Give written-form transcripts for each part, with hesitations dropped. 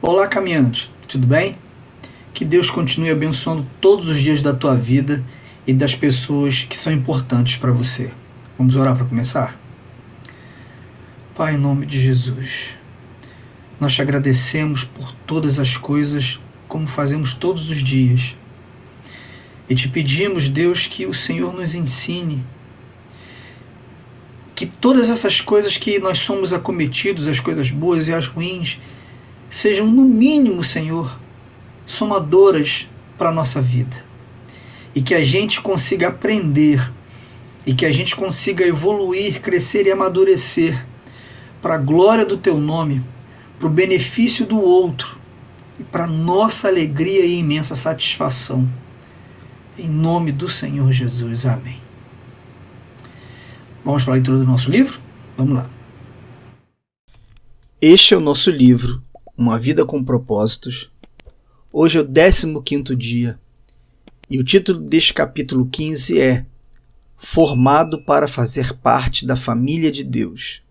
Olá, caminhante, tudo bem? Que Deus continue abençoando todos os dias da tua vida e das pessoas que são importantes para você. Vamos orar para começar? Pai, em nome de Jesus, nós te agradecemos por todas as coisas, como fazemos todos os dias. E te pedimos, Deus, que o Senhor nos ensine que todas essas coisas que nós somos acometidos, as coisas boas e as ruins, sejam no mínimo, Senhor, somadoras para a nossa vida. E que a gente consiga aprender, e que a gente consiga evoluir, crescer e amadurecer para a glória do Teu nome, para o benefício do outro e para a nossa alegria e imensa satisfação. Em nome do Senhor Jesus. Amém. Vamos para a leitura do nosso livro? Vamos lá. Este é o nosso livro, Uma Vida com Propósitos. Hoje é o 15º dia e o título deste capítulo 15 é Formado para fazer parte da família de Deus.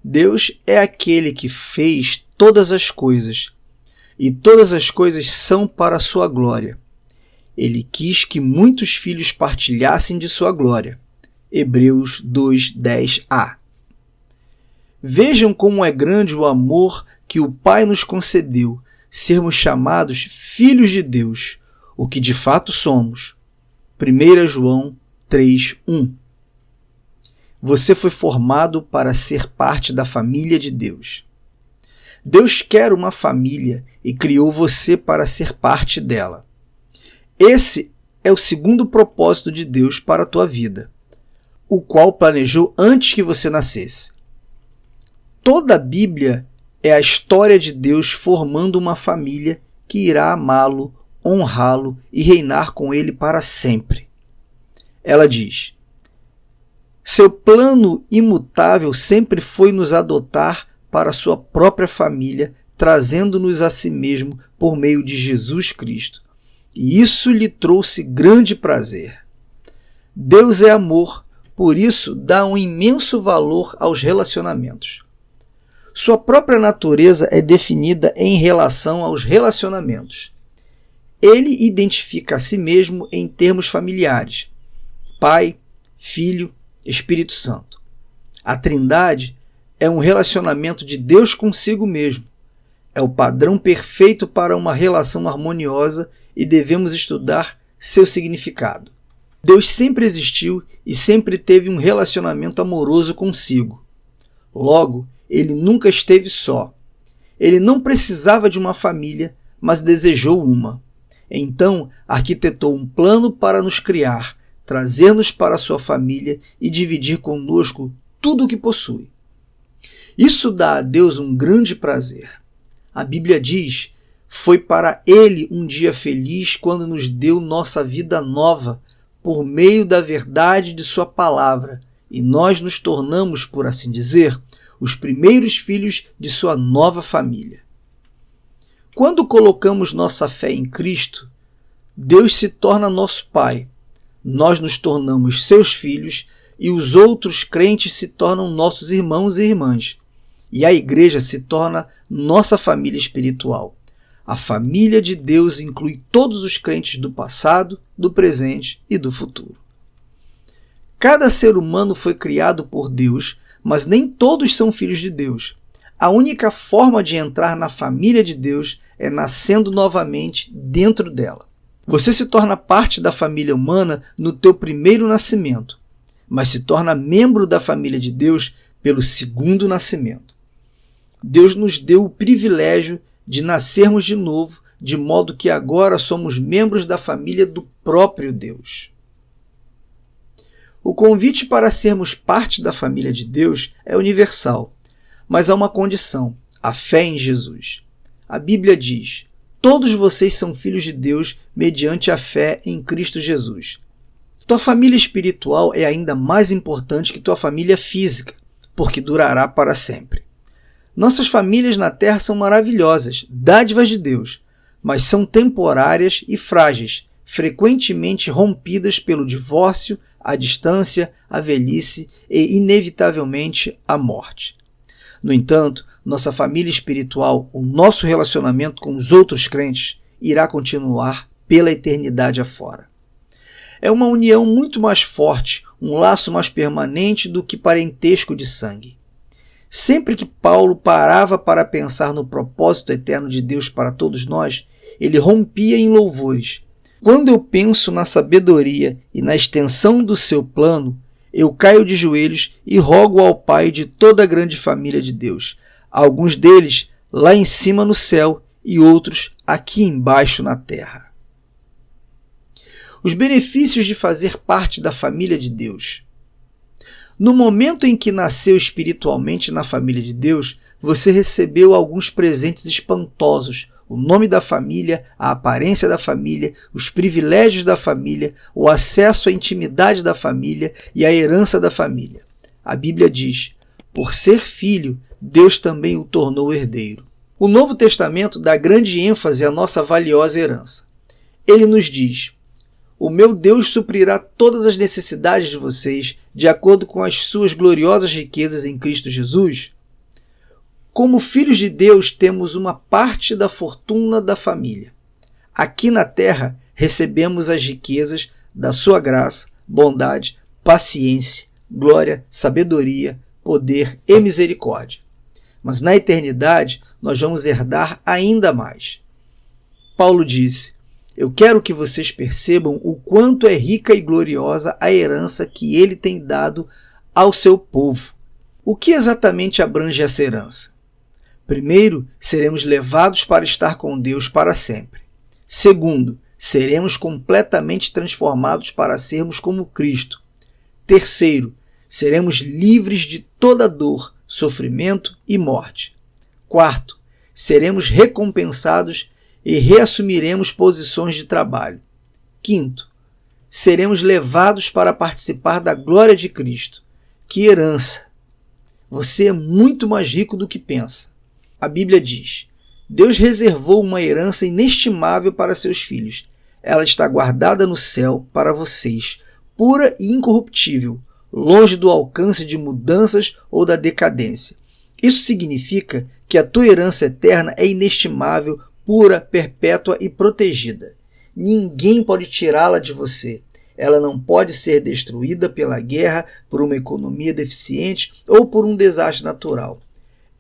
Deus é aquele que fez todas as coisas e todas as coisas são para a sua glória. Ele quis que muitos filhos partilhassem de sua glória. Hebreus 2:10a. Vejam como é grande o amor que o Pai nos concedeu, sermos chamados filhos de Deus, o que de fato somos. 1 João 3:1. Você foi formado para ser parte da família de Deus. Deus quer uma família e criou você para ser parte dela. Esse é o segundo propósito de Deus para a tua vida, o qual planejou antes que você nascesse. Toda a Bíblia é a história de Deus formando uma família que irá amá-lo, honrá-lo e reinar com ele para sempre. Ela diz: seu plano imutável sempre foi nos adotar para sua própria família, trazendo-nos a si mesmo por meio de Jesus Cristo. E isso lhe trouxe grande prazer. Deus é amor, por isso dá um imenso valor aos relacionamentos. Sua própria natureza é definida em relação aos relacionamentos. Ele identifica a si mesmo em termos familiares: Pai, Filho, Espírito Santo. A Trindade é um relacionamento de Deus consigo mesmo. É o padrão perfeito para uma relação harmoniosa e devemos estudar seu significado. Deus sempre existiu e sempre teve um relacionamento amoroso consigo. Logo, ele nunca esteve só. Ele não precisava de uma família, mas desejou uma. Então, arquitetou um plano para nos criar, trazer-nos para sua família e dividir conosco tudo o que possui. Isso dá a Deus um grande prazer. A Bíblia diz: foi para ele um dia feliz quando nos deu nossa vida nova, por meio da verdade de sua palavra, e nós nos tornamos, por assim dizer, os primeiros filhos de sua nova família. Quando colocamos nossa fé em Cristo, Deus se torna nosso Pai. Nós nos tornamos seus filhos e os outros crentes se tornam nossos irmãos e irmãs. E a igreja se torna nossa família espiritual. A família de Deus inclui todos os crentes do passado, do presente e do futuro. Cada ser humano foi criado por Deus, mas nem todos são filhos de Deus. A única forma de entrar na família de Deus é nascendo novamente dentro dela. Você se torna parte da família humana no teu primeiro nascimento, mas se torna membro da família de Deus pelo segundo nascimento. Deus nos deu o privilégio de nascermos de novo, de modo que agora somos membros da família do próprio Deus. O convite para sermos parte da família de Deus é universal, mas há uma condição: a fé em Jesus. A Bíblia diz: todos vocês são filhos de Deus mediante a fé em Cristo Jesus. Tua família espiritual é ainda mais importante que tua família física, porque durará para sempre. Nossas famílias na Terra são maravilhosas, dádivas de Deus, mas são temporárias e frágeis, frequentemente rompidas pelo divórcio, a distância, a velhice e, inevitavelmente, a morte. No entanto, nossa família espiritual, o nosso relacionamento com os outros crentes, irá continuar pela eternidade afora. É uma união muito mais forte, um laço mais permanente do que parentesco de sangue. Sempre que Paulo parava para pensar no propósito eterno de Deus para todos nós, ele rompia em louvores. Quando eu penso na sabedoria e na extensão do seu plano, eu caio de joelhos e rogo ao Pai de toda a grande família de Deus, alguns deles lá em cima no céu e outros aqui embaixo na terra. Os benefícios de fazer parte da família de Deus. No momento em que nasceu espiritualmente na família de Deus, você recebeu alguns presentes espantosos: o nome da família, a aparência da família, os privilégios da família, o acesso à intimidade da família e a herança da família. A Bíblia diz: por ser filho, Deus também o tornou herdeiro. O Novo Testamento dá grande ênfase à nossa valiosa herança. Ele nos diz: o meu Deus suprirá todas as necessidades de vocês, de acordo com as suas gloriosas riquezas em Cristo Jesus. Como filhos de Deus, temos uma parte da fortuna da família. Aqui na terra, recebemos as riquezas da sua graça, bondade, paciência, glória, sabedoria, poder e misericórdia. Mas na eternidade, nós vamos herdar ainda mais. Paulo disse: eu quero que vocês percebam o quanto é rica e gloriosa a herança que ele tem dado ao seu povo. O que exatamente abrange essa herança? Primeiro, seremos levados para estar com Deus para sempre. Segundo, seremos completamente transformados para sermos como Cristo. Terceiro, seremos livres de toda dor, sofrimento e morte. Quarto, seremos recompensados e reassumiremos posições de trabalho. Quinto, seremos levados para participar da glória de Cristo. Que herança! Você é muito mais rico do que pensa. A Bíblia diz: Deus reservou uma herança inestimável para seus filhos. Ela está guardada no céu para vocês, pura e incorruptível, longe do alcance de mudanças ou da decadência. Isso significa que a tua herança eterna é inestimável, pura, perpétua e protegida. Ninguém pode tirá-la de você. Ela não pode ser destruída pela guerra, por uma economia deficiente ou por um desastre natural.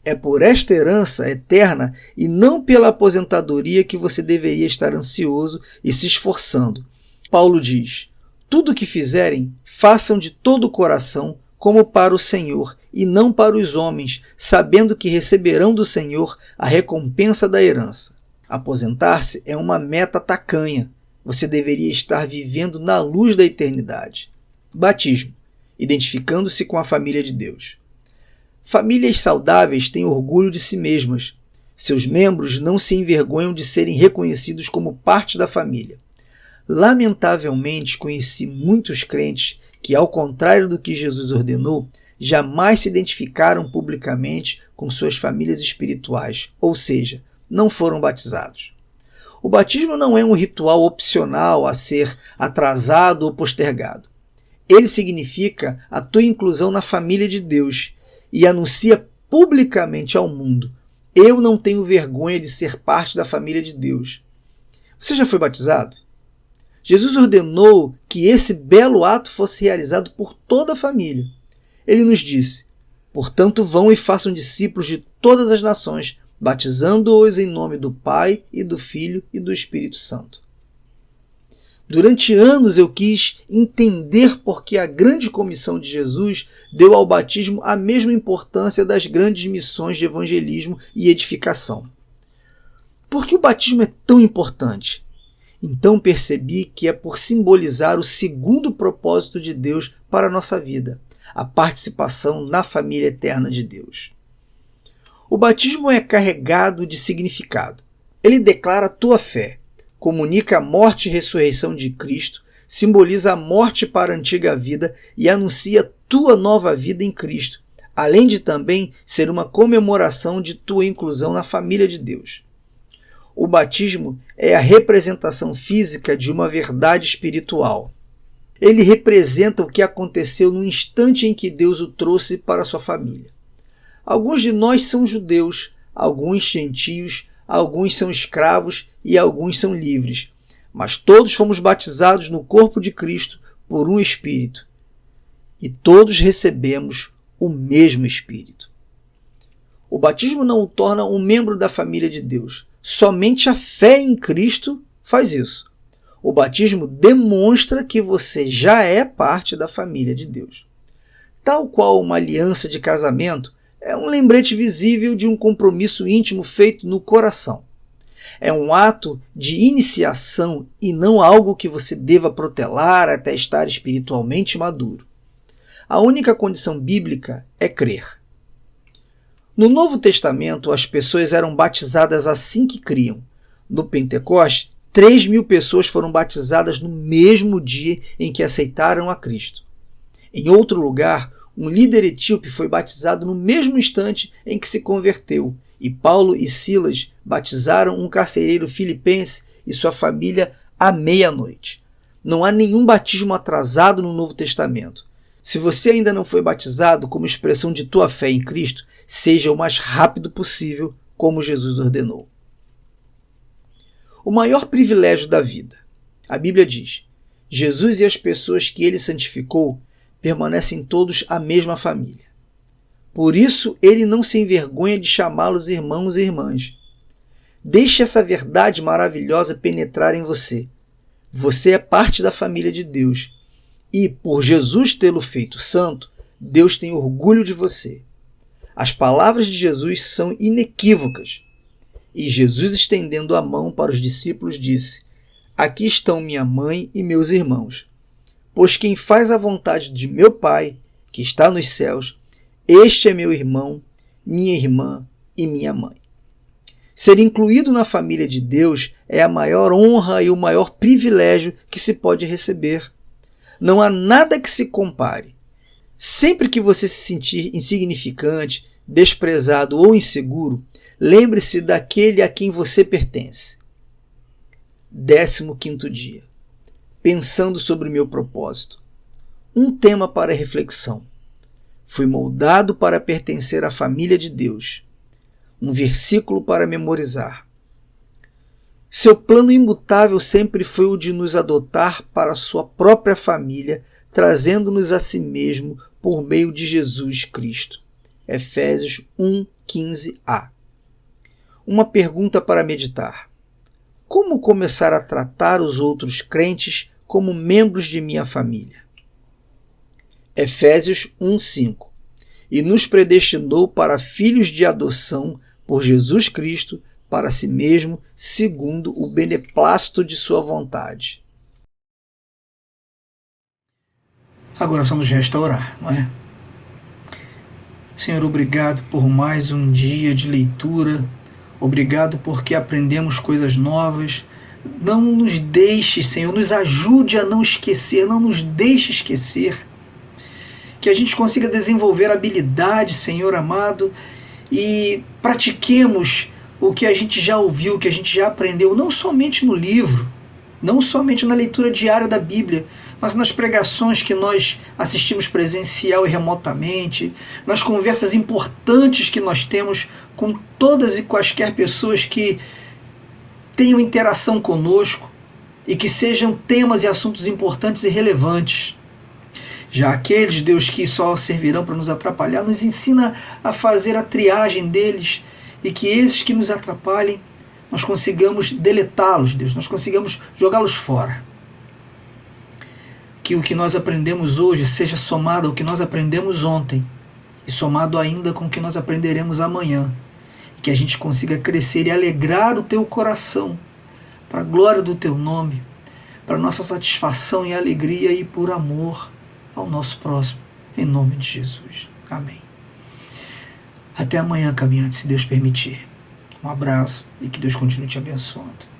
É por esta herança eterna e não pela aposentadoria que você deveria estar ansioso e se esforçando. Paulo diz: tudo o que fizerem, façam de todo o coração, como para o Senhor e não para os homens, sabendo que receberão do Senhor a recompensa da herança. Aposentar-se é uma meta tacanha. Você deveria estar vivendo na luz da eternidade. Batismo, identificando-se com a família de Deus. Famílias saudáveis têm orgulho de si mesmas. Seus membros não se envergonham de serem reconhecidos como parte da família. Lamentavelmente, conheci muitos crentes que, ao contrário do que Jesus ordenou, jamais se identificaram publicamente com suas famílias espirituais, ou seja, não foram batizados. O batismo não é um ritual opcional a ser atrasado ou postergado. Ele significa a tua inclusão na família de Deus e anuncia publicamente ao mundo: eu não tenho vergonha de ser parte da família de Deus. Você já foi batizado? Jesus ordenou que esse belo ato fosse realizado por toda a família. Ele nos disse: portanto, vão e façam discípulos de todas as nações, batizando-os em nome do Pai e do Filho e do Espírito Santo. Durante anos eu quis entender por que a grande comissão de Jesus deu ao batismo a mesma importância das grandes missões de evangelismo e edificação. Por que o batismo é tão importante? Então percebi que é por simbolizar o segundo propósito de Deus para a nossa vida, a participação na família eterna de Deus. O batismo é carregado de significado. Ele declara a tua fé, comunica a morte e ressurreição de Cristo, simboliza a morte para a antiga vida e anuncia a tua nova vida em Cristo, além de também ser uma comemoração de tua inclusão na família de Deus. O batismo é a representação física de uma verdade espiritual. Ele representa o que aconteceu no instante em que Deus o trouxe para a sua família. Alguns de nós são judeus, alguns gentios, alguns são escravos e alguns são livres. Mas todos fomos batizados no corpo de Cristo por um Espírito. E todos recebemos o mesmo Espírito. O batismo não o torna um membro da família de Deus. Somente a fé em Cristo faz isso. O batismo demonstra que você já é parte da família de Deus. Tal qual uma aliança de casamento, é um lembrete visível de um compromisso íntimo feito no coração. É um ato de iniciação e não algo que você deva protelar até estar espiritualmente maduro. A única condição bíblica é crer. No Novo Testamento, as pessoas eram batizadas assim que criam. No Pentecoste, 3.000 pessoas foram batizadas no mesmo dia em que aceitaram a Cristo. Em outro lugar, um líder etíope foi batizado no mesmo instante em que se converteu, e Paulo e Silas batizaram um carcereiro filipense e sua família à meia-noite. Não há nenhum batismo atrasado no Novo Testamento. Se você ainda não foi batizado como expressão de tua fé em Cristo, seja o mais rápido possível, como Jesus ordenou. O maior privilégio da vida. A Bíblia diz: Jesus e as pessoas que ele santificou permanecem todos a mesma família. Por isso, ele não se envergonha de chamá-los irmãos e irmãs. Deixe essa verdade maravilhosa penetrar em você. Você é parte da família de Deus. E, por Jesus tê-lo feito santo, Deus tem orgulho de você. As palavras de Jesus são inequívocas. E Jesus, estendendo a mão para os discípulos, disse: Aqui estão minha mãe e meus irmãos. Pois quem faz a vontade de meu Pai, que está nos céus, este é meu irmão, minha irmã e minha mãe. Ser incluído na família de Deus é a maior honra e o maior privilégio que se pode receber. Não há nada que se compare. Sempre que você se sentir insignificante, desprezado ou inseguro, lembre-se daquele a quem você pertence. 15º dia. Pensando sobre o meu propósito. Um tema para reflexão. Fui moldado para pertencer à família de Deus. Um versículo para memorizar. Seu plano imutável sempre foi o de nos adotar para sua própria família, trazendo-nos a si mesmo por meio de Jesus Cristo. Efésios 1:15a. Uma pergunta para meditar. Como começar a tratar os outros crentes como membros de minha família? Efésios 1:5. E nos predestinou para filhos de adoção por Jesus Cristo, para si mesmo, segundo o beneplácito de sua vontade. Agora só nos resta orar, não é? Senhor, obrigado por mais um dia de leitura. Obrigado porque aprendemos coisas novas. Não nos deixe, Senhor, nos ajude a não esquecer, não nos deixe esquecer. Que a gente consiga desenvolver habilidade, Senhor amado, e pratiquemos o que a gente já ouviu, o que a gente já aprendeu, não somente no livro, não somente na leitura diária da Bíblia, mas nas pregações que nós assistimos presencial e remotamente, nas conversas importantes que nós temos com todas e quaisquer pessoas que tenham interação conosco e que sejam temas e assuntos importantes e relevantes. Já aqueles, Deus, que só servirão para nos atrapalhar, nos ensina a fazer a triagem deles e que esses que nos atrapalhem, nós consigamos deletá-los, Deus, nós consigamos jogá-los fora. Que o que nós aprendemos hoje seja somado ao que nós aprendemos ontem e somado ainda com o que nós aprenderemos amanhã. E que a gente consiga crescer e alegrar o teu coração para a glória do teu nome, para a nossa satisfação e alegria e por amor ao nosso próximo, em nome de Jesus. Amém. Até amanhã, caminhante, se Deus permitir. Um abraço e que Deus continue te abençoando.